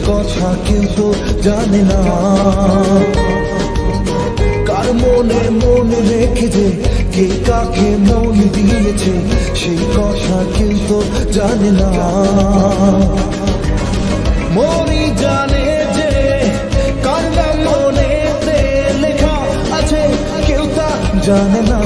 কথা কেউ তো জানে না। কার মনে মন রেখেছে, কে কাকে মন দিয়েছে, সেই কথা কেউ তো জানে না। মনই জানে যে কার নাম মনেতে লেখা আছে, কেউ তা জানে না।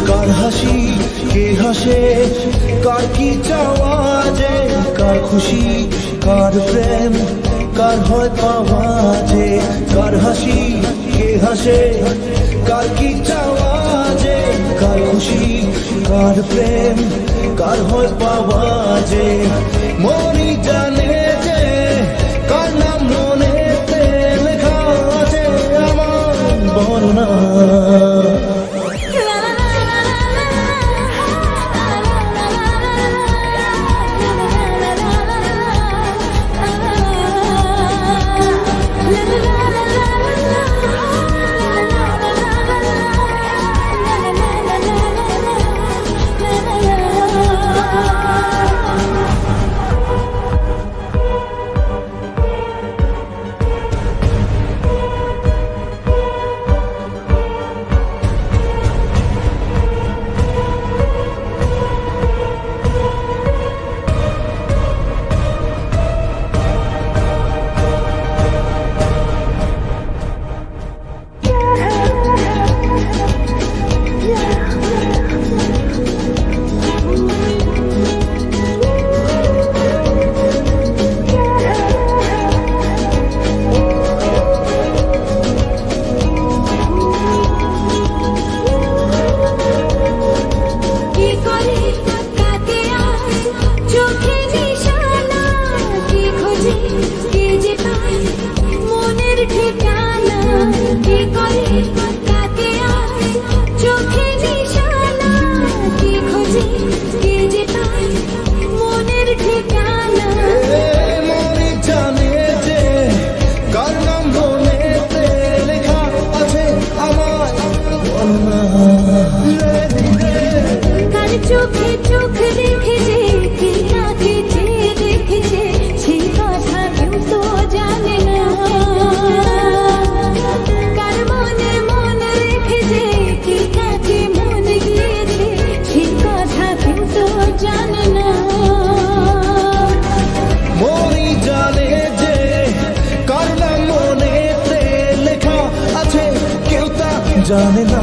কার হাসি কে হাসে, কার কি চাওয়া যে, কার খুশি কার প্রেম কার হয় পাওয়া যে। কার হাসি কে হাসে, কার কি চাওয়া যে, কার খুশি কার প্রেম কার হয় পাওয়া যে। মনই জানে যে কার নাম মনেতে লেখা আছে, আমার বর্ণনা। চোখে চোখ রেখেছে, কি নাকে চেয়ে দেখেছে, সেই কথা কেউ তো জানে না। কার মনে মন রেখেছে, কি কাকে মন গিয়েছে, সেই কথা কেউ তো জানে না। মনই জানে যে কার নাম মনেতে লেখা আছে, কেউ তা জানে না।